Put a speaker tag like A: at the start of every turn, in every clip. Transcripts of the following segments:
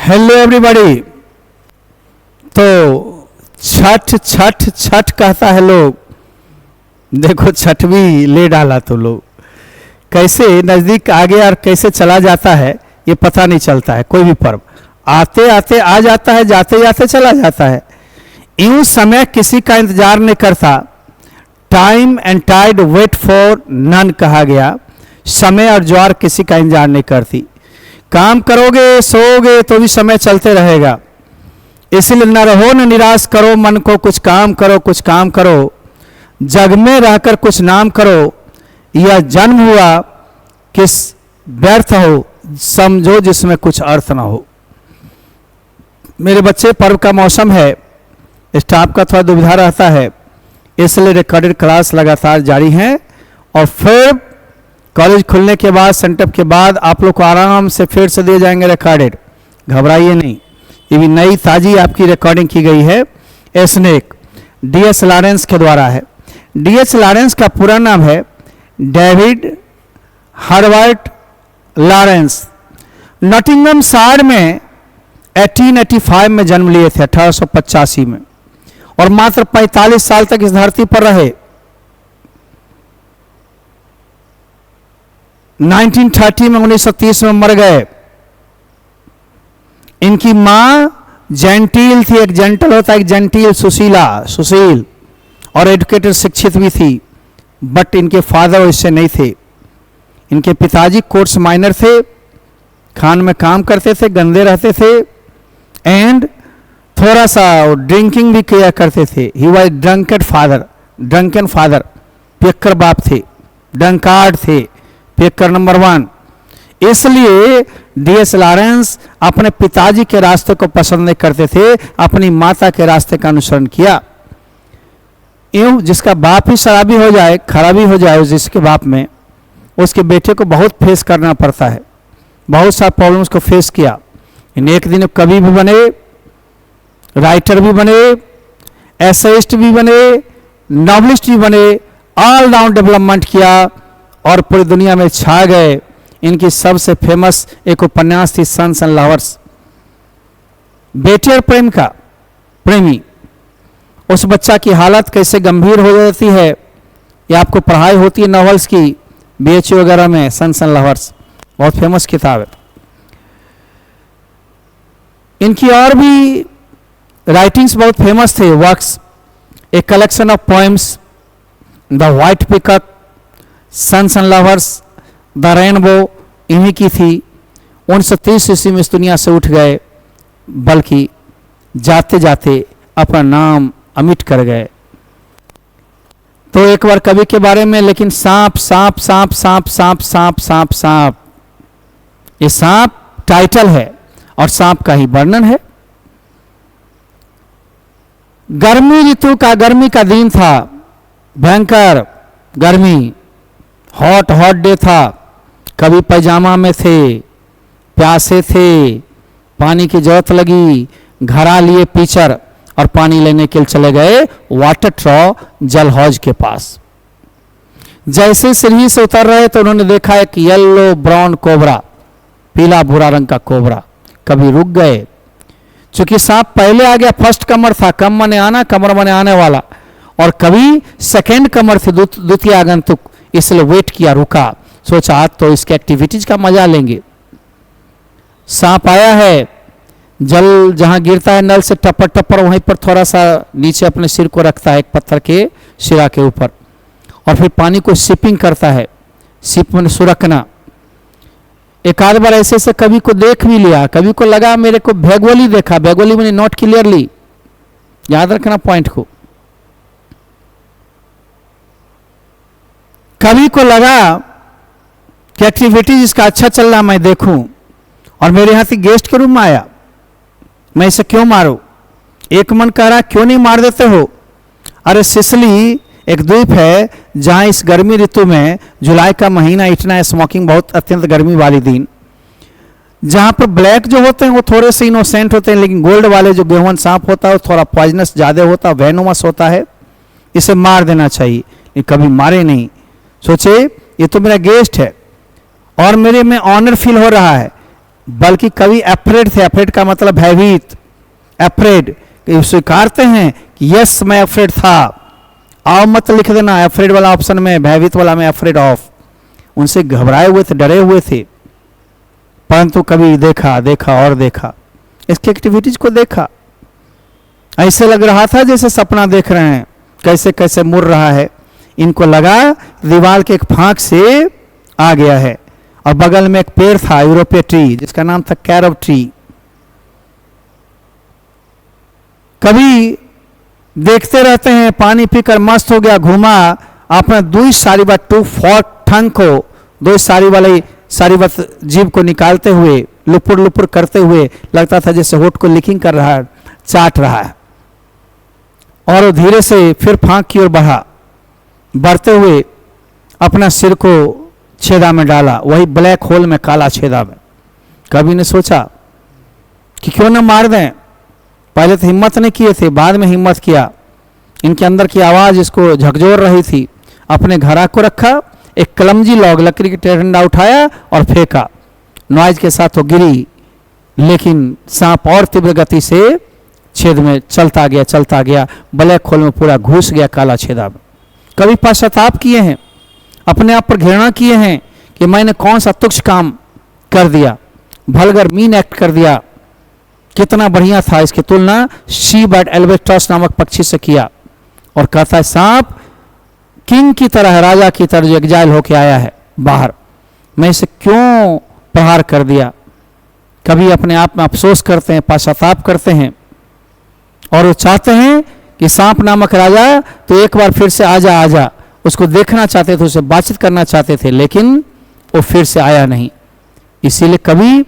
A: Hello everybody. तो छठ छठ छठ कहता है लोग, देखो छठ भी ले डाला तो लोग कैसे नज़दीक आ गया और कैसे चला जाता है ये पता नहीं चलता है। कोई भी पर्व आते आते आ जाता है, जाते जाते चला जाता है। यूं समय किसी का इंतजार नहीं करता। Time and tide wait for none कहा गया। समय और ज्वार किसी का इंतजार नहीं करती। काम करोगे सोओगे तो भी समय चलते रहेगा। इसलिए न रहो न निराश करो मन को, कुछ काम करो कुछ काम करो। जग में रहकर कुछ नाम करो। यह जन्म हुआ किस व्यर्थ हो, समझो जिसमें कुछ अर्थ ना हो। मेरे बच्चे, पर्व का मौसम है, स्टाफ का थोड़ा दुविधा रहता है, इसलिए रिकॉर्डेड क्लास लगातार जारी है। और फिर कॉलेज खुलने के बाद, सेंटअप के बाद आप लोग को आराम से फिर से दिए जाएंगे रिकॉर्डेड। घबराइए नहीं, ये भी नई ताजी आपकी रिकॉर्डिंग की गई है। एस्नेक डी.एच. लॉरेंस के द्वारा है। डी.एच. लॉरेंस का पूरा नाम है डेविड हर्बर्ट लॉरेंस। नॉटिंघम शायर में 1885 में जन्म लिए थे, 1885 में, और मात्र 45 साल तक इस धरती पर रहे। 1930 में 1930 में मर गए। इनकी मां जेंटिल थी, एक जेंटल होता है, एक जेंटिल, सुशीला, सुशील, और एजुकेटेड, शिक्षित भी थी। बट इनके फादर इससे नहीं थे। इनके पिताजी कोर्स माइनर थे, खान में काम करते थे, गंदे रहते थे, एंड थोड़ा सा ड्रिंकिंग भी किया करते थे। He was drunked father, drunken father, पियक्कर बाप थे, ड्रंकार्ड थे, पियक्कर नंबर 1। इसलिए डी.एच. लॉरेंस अपने पिताजी के रास्ते को पसंद नहीं करते थे, अपनी माता के रास्ते का अनुसरण किया। यूं जिसका बाप ही शराबी हो जाए, खराबी हो जाए जिसके बाप में, उसके बेटे को बहुत फेस करना पड़ता है। बहुत सारे प्रॉब्लम्स को फेस किया। एक दिन कवि भी बने, राइटर भी बने, एसेइस्ट भी बने, नॉवलिस्ट भी बने, ऑल राउंड डेवलपमेंट किया और पूरी दुनिया में छा गए। इनकी सबसे फेमस एक उपन्यास थी सन्स एंड लवर्स, बेटे और प्रेम का प्रेमी। उस बच्चा की हालत कैसे गंभीर हो जाती है, ये आपको पढ़ाई होती है नॉवेल्स की, बीएचयू वगैरह में। सन्स एंड लवर्स बहुत फेमस किताब है। इनकी और भी राइटिंग्स बहुत फेमस थे, works, a collection of poems, the white pickup, sons and lovers, the rainbow, इन्हीं की थी। 1930 ईस्वी में इस दुनिया से उठ गए, बल्कि जाते जाते अपना नाम अमिट कर गए। तो एक बार कवि के बारे में, लेकिन सांप सांप सांप सांप सांप सांप सांप सांप, ये सांप टाइटल है और सांप का ही वर्णन है। गर्मी ऋतु का, गर्मी का दिन था, भयंकर गर्मी, हॉट हॉट डे था। कभी पैजामा में थे, प्यासे थे, पानी की जरूरत लगी, घड़ा लिए पीचर और पानी लेने के लिए चले गए वाटर ट्रॉ, जल हौज के पास। जैसे सीढ़ी से उतर रहे तो उन्होंने देखा एक येलो ब्राउन कोबरा, पीला भूरा रंग का कोबरा। कभी रुक गए, चूंकि सांप पहले आ गया, फर्स्ट कमर था, कम मने आना, कमर मने आने वाला, और कभी सेकेंड कमर थे, द्वितीय आगंतुक, इसलिए वेट किया, रुका, सोचा आज तो इसके एक्टिविटीज का मजा लेंगे। सांप आया है, जल जहां गिरता है नल से टपर टपर, वहीं पर थोड़ा सा नीचे अपने सिर को रखता है एक पत्थर के सिरा के ऊपर, और फिर पानी को सिपिंग करता है। सिप में सुरखना। एक आध बार ऐसे से कवि को देख भी लिया, कवि को लगा मेरे को भैगोली देखा, भैगोली मैंने नॉट क्लियरली, याद रखना पॉइंट को। कवि को लगा कि एक्टिविटीज इसका अच्छा चल रहा, मैं देखूं, और मेरे यहां से गेस्ट के रूप में आया, मैं इसे क्यों मारूं। एक मन कह रहा क्यों नहीं मार देते हो। अरे सिसिली एक द्वीप है जहां इस गर्मी ऋतु में, जुलाई का महीना, इतना स्मोकिंग बहुत अत्यंत गर्मी वाली दिन, जहां पर ब्लैक जो होते हैं वो थोड़े से इनोसेंट होते हैं, लेकिन गोल्ड वाले जो गेहूं सांप होता है वो थोड़ा पॉइजनस ज्यादा होता है, वेनोमस होता है, इसे मार देना चाहिए। ये कभी मारे नहीं, सोचे ये तो मेरा गेस्ट है और मेरे में ऑनर फील हो रहा है, बल्कि कवि अफ्रेड थे। अफ्रेड का मतलब भयभीत, अफ्रेड स्वीकारते हैं कि यस मैं अफ्रेड था। आओ मत लिख देना अफ्रेड वाला ऑप्शन में, भयभीत वाला में अफ्रेड ऑफ। उनसे घबराए हुए थे, डरे हुए थे, परंतु कभी देखा देखा और देखा, इसकी एक्टिविटीज को देखा, ऐसे लग रहा था जैसे सपना देख रहे हैं, कैसे कैसे मुड़ रहा है। इनको लगा दीवार के एक फांक से आ गया है और बगल में एक पेड़ था यूरोपीय ट्री जिसका नाम था कैरब ट्री। कभी देखते रहते हैं, पानी पीकर मस्त हो गया, घूमा अपना दुई सारी बात टू फॉर्ट ठंग को, दो सारी वाले सारी बात जीभ को निकालते हुए, लुपुर लुपुर करते हुए लगता था जैसे होठ को लिकिंग कर रहा है, चाट रहा है। और धीरे से फिर फांक की ओर बढ़ा, बढ़ते हुए अपना सिर को छेदा में डाला, वही ब्लैक होल में, काला छेदा में। कभी ने सोचा कि क्यों ना मार दें। पहले तो हिम्मत नहीं किए थे, बाद में हिम्मत किया। इनके अंदर की आवाज़ इसको झकझोर रही थी। अपने घड़ा को रखा, एक कलमजी लॉग लकड़ी की डंडा उठाया और फेंका। नॉइज के साथ वो गिरी, लेकिन सांप और तीव्र गति से छेद में चलता गया, ब्लैक होल में पूरा घुस गया काला छेदा में। कभी पश्चाताप किए हैं, अपने आप पर घृणा किए हैं कि मैंने कौन सा तुच्छ काम कर दिया, भलगर मीन एक्ट कर दिया। कितना बढ़िया था, इसकी तुलना सी बर्ड एल्बेट्रस नामक पक्षी से किया। और कहता है सांप किंग की तरह है, राजा की तरह जो एग्जाइल होके आया है बाहर, मैं इसे क्यों प्रहार कर दिया। कभी अपने आप में अफसोस करते हैं, पश्चाताप करते हैं, और वो चाहते हैं कि सांप नामक राजा तो एक बार फिर से आजा, उसको देखना चाहते थे, उससे बातचीत करना चाहते थे, लेकिन वो फिर से आया नहीं। इसीलिए कभी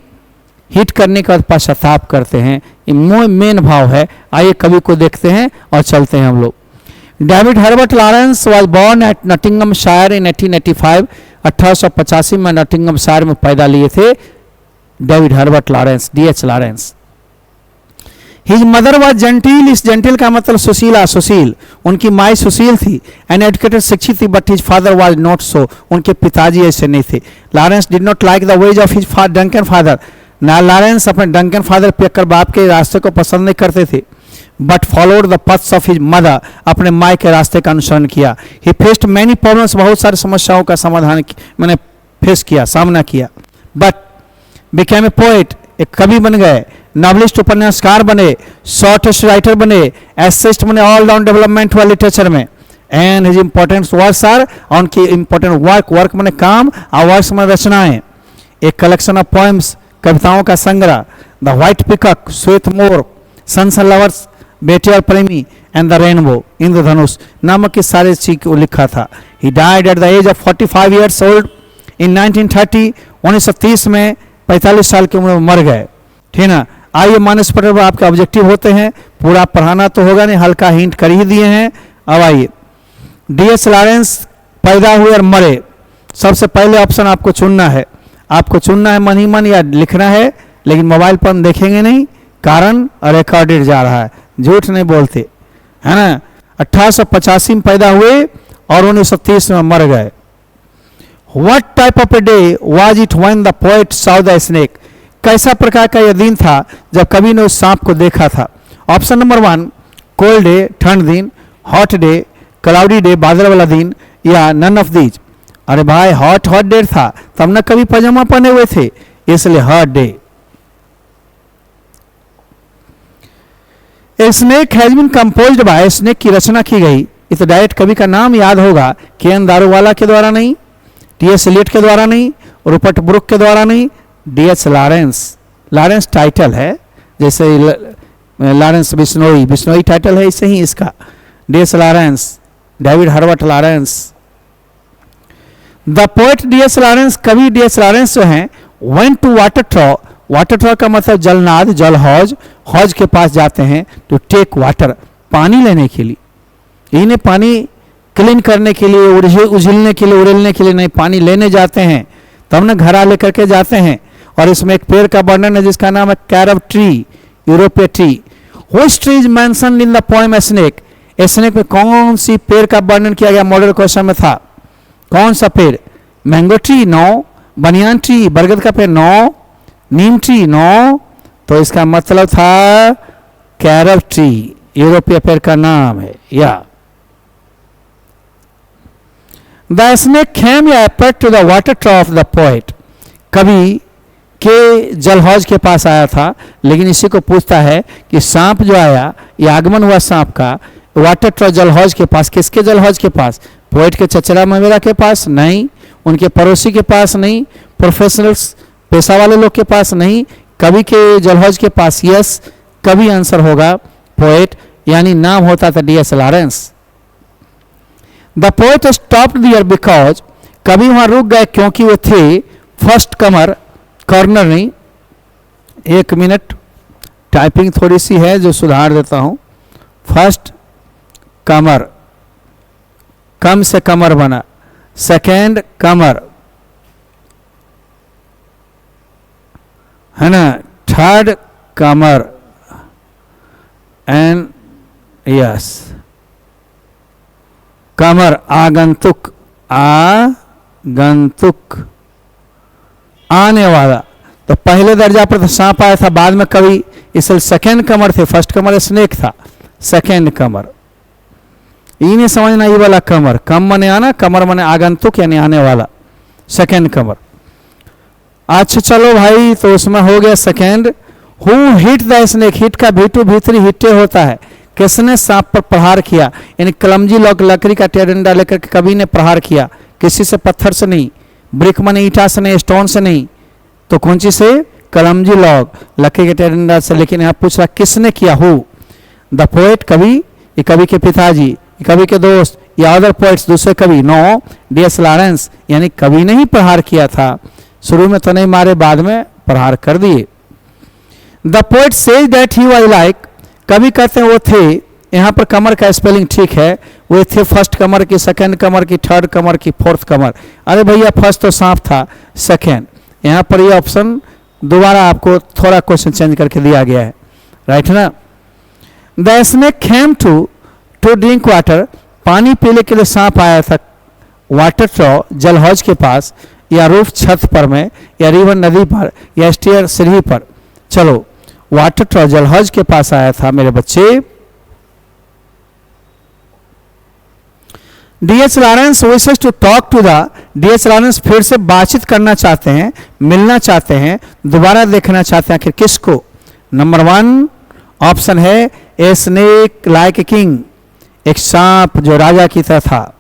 A: हिट करने के बाद पश्चाताप करते हैं, ये मेन भाव है। आइए कवि को देखते हैं और चलते हैं हम लोग। David Herbert Lawrence was born at Nottinghamshire in 1885। 1885 में नटिंगमशायर में पैदा लिए थे David Herbert Lawrence, D.H. Lawrence. His mother was gentle, इस जेंटिल का मतलब सुशीला, सुशील। उनकी माई सुशील थी, एंड एजुकेटेड, शिक्षित थी, but his father was not so, उनके पिताजी ऐसे नहीं थे। Lawrence did not like the ways of his drunken father, ना लॉरेंस अपने ड्रंकन फादर पियक्कर बाप के रास्ते को पसंद नहीं करते थे, but followed the paths of his mother, अपने माई के रास्ते का अनुसरण किया। ही फेस्ड मैनी प्रॉब्लम्स, बहुत सारी समस्याओं का समाधान मैंने फेस किया, सामना किया, बट बिकेम ए पोएट, एक कवि बन गए, नॉवलिस्ट उपन्यासकार बने, शॉर्टेस्ट राइटर बने, एसेस्ट बने ऑल राउंड डेवलपमेंट हुआ लिटरेचर में। And his important works are, उनकी इंपॉर्टेंट वर्क मैंने काम, और वर्क्स में रचनाएं, एक कलेक्शन ऑफ पोएम्स, कविताओं का संग्रह, द व्हाइट पिकॉक, श्वेत मोर, सन्स एंड लवर्स, बेटे और प्रेमी, एंड द रेनबो, इंद्रधनुष नामक की सारी चीज को लिखा था। He died at the age of 45 years old in 1930, 1930 में 45 साल की उम्र में मर गए। ठीक ना। आइए मानस पटेल पर आपके ऑब्जेक्टिव होते हैं, पूरा पढ़ाना तो होगा नहीं, हल्का हिंट कर ही दिए हैं। अब आइए, D.H. लॉरेंस पैदा हुए और मरे। सबसे पहले ऑप्शन आपको चुनना है, आपको चुनना है मन ही मन या लिखना है, लेकिन मोबाइल पर हम देखेंगे नहीं, कारण रिकॉर्डेड जा रहा है, झूठ नहीं बोलते, है ना। 1885 में पैदा हुए और 1930 में मर गए। What type of a day was it when the poet saw the snake? कैसा प्रकार का यह दिन था जब कवि ने उस सांप को देखा था। ऑप्शन नंबर 1 कोल्ड डे, ठंड दिन, हॉट डे, क्लाउडी डे, बादल वाला दिन, या नन ऑफ दीज। अरे भाई हॉट डे था, तब न कभी पजामा पहने हुए थे, इसलिए hot day. A snake has been composed by, snake की रचना की गई। इस डायरेक्ट कवि का नाम याद होगा, के.एन. दारूवाला के द्वारा नहीं, T.S. एलियट के द्वारा नहीं, रूपर्ट ब्रुक के द्वारा नहीं, D.H. लॉरेंस। लॉरेंस टाइटल है, जैसे लॉरेंस बिश्नोई, बिश्नोई टाइटल है, इसे ही इसका D.H. Lawrence, David Herbert Lawrence. The poet D.H. Lawrence, कवि D.H. लॉरेंस जो हैं, went to water trough, water trough का मतलब जलनाद, जल हौज, हौज के पास जाते हैं टू टेक वाटर, पानी लेने के लिए। इन्हें पानी क्लीन करने के लिए, उझिलने के लिए, उड़ेलने के लिए नहीं, पानी लेने जाते हैं, तब ना घड़ा लेकर के जाते हैं। और इसमें एक पेड़ का वर्णन है जिसका नाम है कैरब ट्री, यूरोपीय tree. Which tree is mentioned in the poem snake? Snake में कौन सी पेड़ का वर्णन किया गया? मॉडल क्वेश्चन में था। कौन सा पेड़? मैंगो ट्री 9, बनियान ट्री बरगद का पेड़ 9, नीम ट्री, नो, तो इसका मतलब था कैरब ट्री, यूरोपीय पेड़ का नाम है। या द स्नेक केम या appeared to the water trough the poet, कवि के जलहौज के पास आया था, लेकिन इसी को पूछता है कि सांप जो आया, ये आगमन हुआ सांप का वाटर ट्रॉफ जलहौज के पास, किसके जलहौज के पास? पोएट के चचरा मवेरा के पास नहीं, उनके पड़ोसी के पास नहीं, प्रोफेशनल्स पेशा वाले लोग के पास नहीं, कवि के जलहौज के पास। यस, कवि आंसर होगा पोएट, यानी नाम होता था D.S. Lawrence. The poet stopped there because, कवि वहां रुक गए क्योंकि वो थे फर्स्ट कमर, कॉर्नर नहीं। एक मिनट, टाइपिंग थोड़ी सी है जो सुधार देता हूं। फर्स्ट कमर, कम से कमर बना, सेकेंड कमर है ना, थर्ड कमर, एंड यस कमर, आगंतुक, आगंतुक आने वाला। तो पहले दर्जा पर तो सांप आया था, बाद में कवि, इसलिए सेकेंड कमर थे, फर्स्ट कमर स्नेक था, सेकेंड कमर। ये नहीं समझना ये वाला कमर, कम मने आना, कमर मने आगंतुक यानी आने वाला, सेकेंड कमर। अच्छा चलो भाई, तो उसमें हो गया second. Who hit the snake, hit का भीटू भीतरी हिट्टे होता है, किसने सांप पर प्रहार किया, यानी कलमजी लकड़ी का टेडंडा लेकर के कवि ने प्रहार किया, किसी से, पत्थर से नहीं, ब्रिक मने ईटा से नहीं, स्टोन से नहीं, तो कौन सी से? कलमजी लॉग, लकड़ी के टेडंडा से। लेकिन यहाँ पूछ रहा किसने किया, हु द पोएट, कवि, ये कवि के पिताजी, कवि के दोस्त, या अदर पोएट्स, दूसरे कवि, नो, D.S. लॉरेंस, यानी कवि ने ही प्रहार किया था, शुरू में तो नहीं मारे, बाद में प्रहार कर दिए। The poet says that he was like, कवि कहते हैं वो थे, यहाँ पर कमर का स्पेलिंग ठीक है, वो थे फर्स्ट कमर की, सेकंड कमर की, थर्ड कमर की, फोर्थ कमर। अरे भैया फर्स्ट तो सांप था, सेकंड, यहाँ पर ये ऑप्शन दोबारा आपको थोड़ा क्वेश्चन चेंज करके दिया गया है, राइट ना। The snake came to drink water, पानी पीने के लिए सांप आया था वाटर ट्रॉ, जलहौज के पास, या रूफ छत पर में, या रिवर नदी पर, या स्टेयर सीढ़ी पर। चलो, वाटर ट्रॉ जलहौज के पास आया था मेरे बच्चे। D.S. Lawrence wishes to talk to the, D.S. Lawrence फिर से बातचीत करना चाहते हैं, मिलना चाहते हैं, दोबारा देखना चाहते हैं, आखिर किसको? नंबर 1 ऑप्शन है a snake like a king, एक सांप जो राजा की तरह था,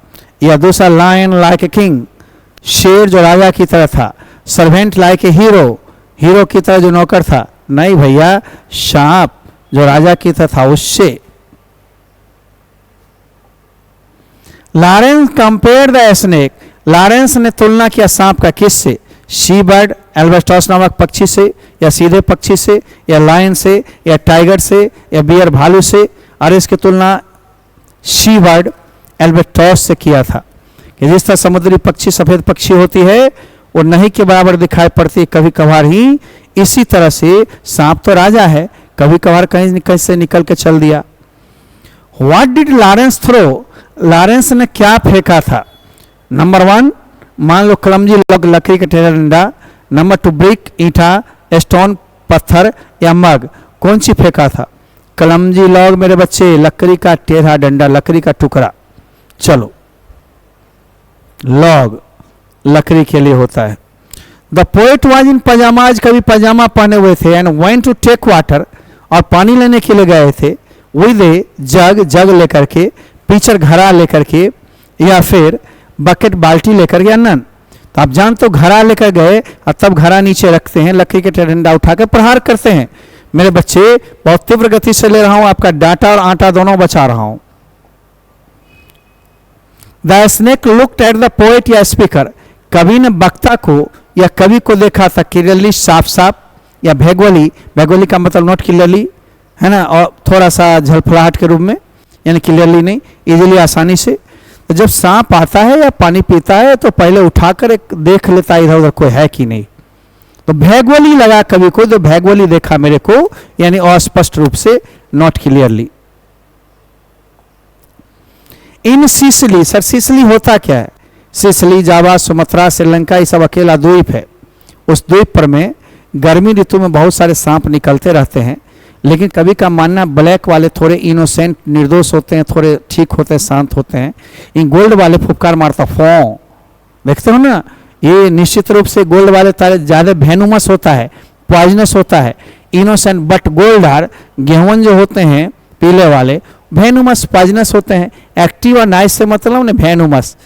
A: या दूसरा लायन लाइक ए किंग, शेर जो राजा की तरह था, servant like a hero, hero की तरह जो नौकर था। नहीं भैया, सांप जो राजा की तरह था उससे। Lawrence compare the snake, Lawrence ने तुलना किया सांप का किससे? शी बर्ड, एल्बाट्रॉस नामक पक्षी से, या सीधे पक्षी से, या लायन से, या टाइगर से, या बियर भालू से। और इसकी तुलना शी बर्ड, एल्बाट्रॉस से किया था कि जिस तरह समुद्री पक्षी सफेद पक्षी होती है वो नहीं के बराबर दिखाई पड़ती है कभी कभार ही, इसी तरह से सांप तो राजा है, कभी कभार कहीं कहीं से निकल के चल दिया। What did Lawrence throw, Lawrence ने क्या फेंका था? नंबर 1 मान लो क्लमजी लकड़ी का टेढ़ा डंडा, नंबर 2 ब्रिक ईंटा, स्टोन पत्थर, या मग, कौन सी फेंका था? क्लमजी लॉग मेरे बच्चे, लकड़ी का टेढ़ा डंडा, लकड़ी का टुकड़ा। चलो, लॉग लकड़ी के लिए होता है। The poet was in pyjamas, कभी पजामा पहने हुए थे, and went to take water, और पानी लेने के लिए गए थे, विद ए जग, जग लेकर के, पीचर घड़ा लेकर के, या फिर बकेट बाल्टी लेकर के, नन। तो आप जानते हो घड़ा लेकर गए और तब घड़ा नीचे रखते हैं, लकड़ी के डंडा उठाकर प्रहार करते हैं। मेरे बच्चे बहुत तीव्र गति से ले रहा हूं, आपका डाटा और आटा दोनों बचा रहा हूं। The snake looked at the poet या स्पीकर, कवि ने वक्ता को या कवि को देखा था क्लियरली, साफ साफ, या भेगवली, भेगवली का मतलब नॉट क्लियरली है ना, और थोड़ा सा झलफलाहट के रूप में, यानी क्लियरली नहीं, इजीली आसानी से। तो जब सांप आता है या पानी पीता है तो पहले उठाकर एक देख लेता है इधर उधर कोई है कि नहीं। तो भेगवली लगा कवि को, तो भेगवली देखा मेरे को, यानी अस्पष्ट रूप से, not clearly. In Sicily, sir Sicily होता क्या है? सिसिली, जावा, सुमात्रा, श्रीलंका, ये सब अकेला द्वीप है। उस द्वीप पर में गर्मी ऋतु में बहुत सारे सांप निकलते रहते हैं, लेकिन कभी का मानना ब्लैक वाले थोड़े इनोसेंट निर्दोष होते हैं, थोड़े ठीक होते हैं, शांत होते हैं। इन गोल्ड वाले फुफकार मारता फौ, देखते हो ना, ये निश्चित रूप से गोल्ड वाले तारे ज़्यादा वेनोमस होता है, पॉइजनस होता है। इनोसेंट बट गोल्ड आर गेहूं जो होते हैं पीले वाले वेनोमस पॉइजनस होते हैं। एक्टिव और नाइस से मतलब ना वेनोमस,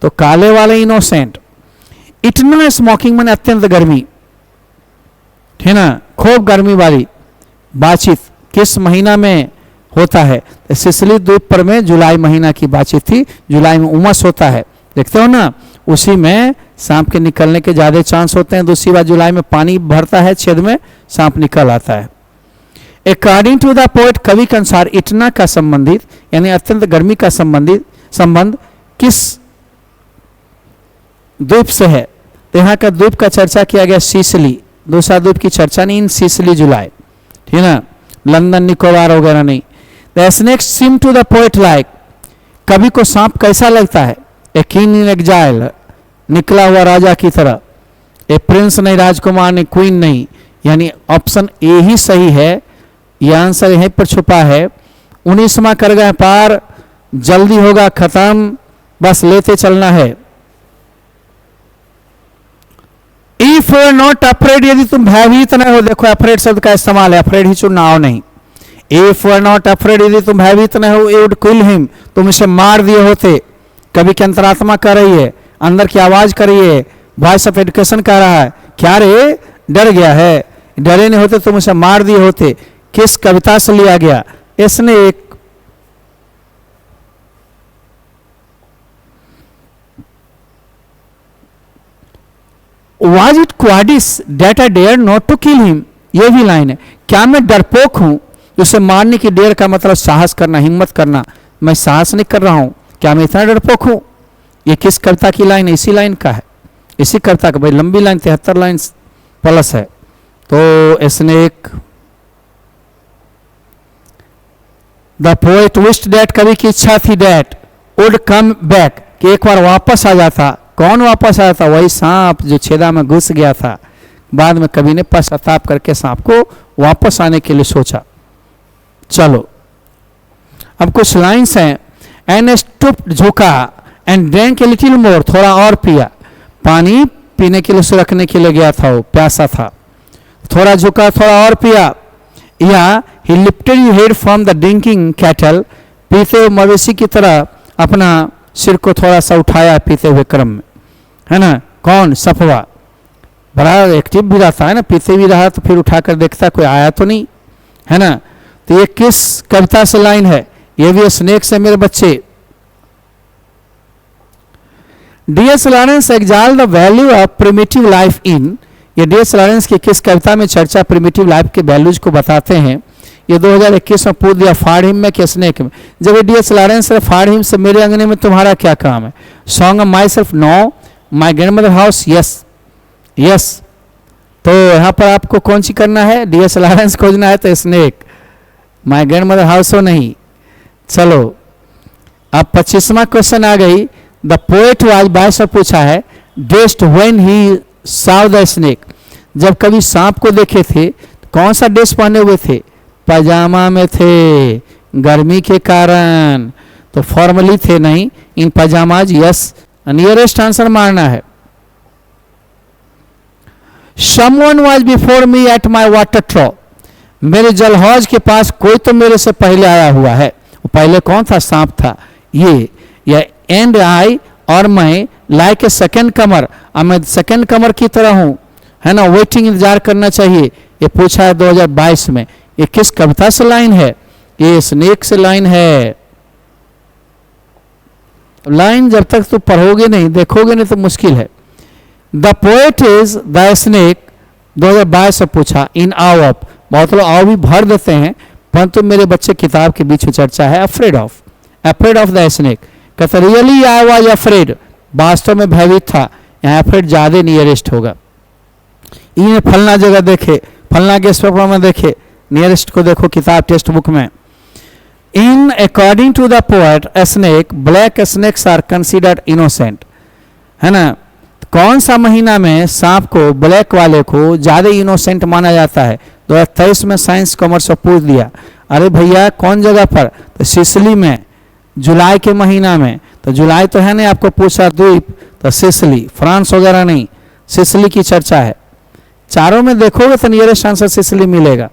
A: तो काले वाले इनोसेंट। इतना स्मोकिंग मैंने अत्यंत गर्मी है ना, खूब गर्मी वाली बातचीत किस महीना में होता है? सिसिली द्वीप पर में जुलाई महीना की बातचीत थी। जुलाई में उमस होता है, देखते हो ना, उसी में सांप के निकलने के ज़्यादा चांस होते हैं। दूसरी बात, जुलाई में पानी भरता है, छेद में सांप निकल आता है। अकॉर्डिंग टू द पोएट, कवि के अनुसार इतना का संबंधित यानी अत्यंत गर्मी का संबंध किस द्वीप से है? तो यहाँ का द्वीप का चर्चा किया गया सिसिली, दूसरा द्वीप की चर्चा नहीं, इन सिसिली जुलाई, ठीक है ना, लंदन निकोबार वगैरह नहीं। The snake seem to the poet like, कवि को सांप कैसा लगता है? ए किंग इन एग्जाइल, निकला हुआ राजा की तरह। ए प्रिंस नहीं, राजकुमार नहीं, क्वीन नहीं, यानी ऑप्शन ए ही सही है। यह आंसर यहीं पर छुपा है। 19वां कर गए पार, जल्दी होगा खत्म, बस लेते चलना है। If you are not afraid, यदि तुम भयभीत न हो, देखो अफ्रेड शब्द का इस्तेमाल है, अफ्रेड ही चुनाव नहीं। If you are not afraid, यदि तुम भयभीत न हो, यू वुड किल हिम, तुम इसे मार दिए होते। कभी की अंतरात्मा कर रही है, अंदर की आवाज कर रही है, वॉइस ऑफ एडुकेशन कह रहा है, क्या रे डर गया है? डरे नहीं होते तुम इसे मार दिए होते। किस कविता से लिया गया? इसने एक Was it Quadis that I dare not to kill him? ये भी लाइन है। क्या मैं डरपोक हूं? उसे मारने की डेयर का मतलब साहस करना, हिम्मत करना। मैं साहस नहीं कर रहा हूं, क्या मैं इतना डरपोक हूं? ये किस कविता की लाइन है? इसी लाइन का है, इसी कविता का। भाई लंबी लाइन 73 लाइन प्लस है। तो snake, the poet wished that, कवि की इच्छा थी दैट वुड कम बैक, कि एक बार वापस आ जाता। कौन वापस आया था? वही सांप जो छेदा में घुस गया था। बाद में कवि ने पश्चाताप करके सांप को वापस आने के लिए सोचा। चलो अब कुछ लाइन्स हैं। एन स्टूप्ड, झुका, and drank a little more, थोड़ा और पिया। पानी पीने के लिए उसे रखने के लिए गया था, वो प्यासा था, थोड़ा झुका, थोड़ा और पिया। या ही lifted his head from the drinking cattle, पीते हुए मवेशी की तरह अपना सिर को थोड़ा सा उठाया पीते हुए क्रम में, है ना। कौन? सफवा, बड़ा एक्टिव भी रहता है ना, पीते भी रहा तो फिर उठाकर देखता कोई आया तो नहीं, है ना। तो ये किस कविता से लाइन है? ये भी स्नेक से मेरे बच्चे। D H. Lawrence exalt the value of primitive life in, ये डी.एस. लॉरेंस की किस कविता में चर्चा प्रिमिटिव लाइफ के वैल्यूज को बताते हैं? ये 2021 में पूछ दिया फाड़ हिम में कि स्नेक में। जब ये डी.एस. लॉरेंस ने फाड़ हिम से मेरे अंगने में तुम्हारा क्या काम है? Song of myself, no. My grandmother house, yes yes. तो यहाँ पर आपको कौन सी करना है? डी.एस. लॉरेंस खोजना है तो स्नेक, माई ग्रैंड मदर हाउस हो नहीं। चलो अब 25वां क्वेश्चन आ गई। द पोएट वाज, बाय से पूछा है, dressed when he saw the snake, जब कभी सांप को देखे थे तो कौन सा ड्रेस पहने हुए थे? पजामा में थे, गर्मी के कारण, तो फॉर्मली थे नहीं, इन पजामाज। यस, नियरेस्ट आंसर मारना है। Someone was before me at my water trough, मेरे जलहौज के पास कोई तो मेरे से पहले आया हुआ है। वो पहले कौन था? सांप था ये। या एंड आई, और मैं, लाइक ए सेकेंड कमर, और मैं सेकेंड कमर की तरह हूं, है ना, वेटिंग, इंतजार करना चाहिए। ये पूछा है 2022 में। ये किस कविता से लाइन है? ये स्नेक से लाइन है। लाइन जब तक तुम पढ़ोगे नहीं, देखोगे नहीं तो मुश्किल है। The poet is the snake, 2022 से पूछा। इन आव अप, बहुत लोग आव भी भर देते हैं, परंतु मेरे बच्चे किताब के बीच में चर्चा है अफ्रेड ऑफ द स्नेक। कहते रियली आई वाज अफ्रेड, वास्तव में भयभीत था। यहाँ अफ्रेड ज्यादा नियरेस्ट होगा। इन्हें फलना जगह देखे, फलना गेस्ट पेपर में देखे, नियरेस्ट को देखो किताब टेक्स्ट बुक में। In according to the poet snake, black snakes are considered innocent, है ना। कौन सा महीना में सांप को, ब्लैक वाले को ज़्यादा इनोसेंट माना जाता है? 2023 में साइंस कॉमर्स पूछ दिया। अरे भैया कौन जगह पर? तो सिसिली में, जुलाई के महीना में। तो जुलाई तो है नहीं, आपको पूछा द्वीप, तो सिसिली, फ्रांस वगैरह नहीं, सिसिली की चर्चा है। चारों में देखोगे तो नियरेस्ट आंसर सिसिली मिलेगा।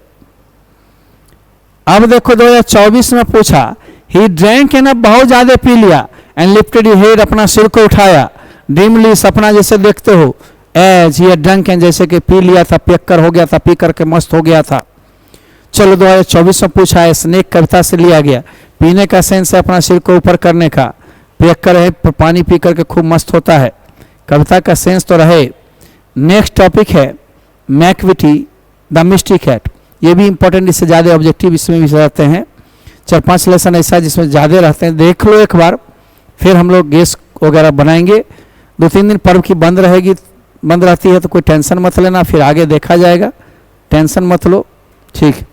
A: अब देखो 2024 में पूछा, ही ड्रैंक है ना, बहुत ज्यादा पी लिया, एंड लिफ्टेड हेड, अपना सिर को उठाया, ड्रीमली, सपना जैसे देखते हो, एज ये ड्रंक है, जैसे कि पी लिया था, पियक्कर हो गया था, पी करके मस्त हो गया था। चलो 2024 में पूछा है, स्नेक कविता से लिया गया, पीने का सेंस है अपना सिर को ऊपर करने का, पियक्कर है पानी पी करके खूब मस्त होता है, कविता का सेंस तो रहे। नेक्स्ट टॉपिक है मैकविटी द मिस्टिक हैट, ये भी इंपॉर्टेंट, इससे ज़्यादा ऑब्जेक्टिव इसमें भी रहते हैं। 4-5 लेसन ऐसा जिसमें ज़्यादा रहते हैं, देख लो एक बार, फिर हम लोग गेस वगैरह बनाएंगे। 2-3 दिन पर्व की बंद रहती है तो कोई टेंशन मत लेना, फिर आगे देखा जाएगा, टेंशन मत लो, ठीक।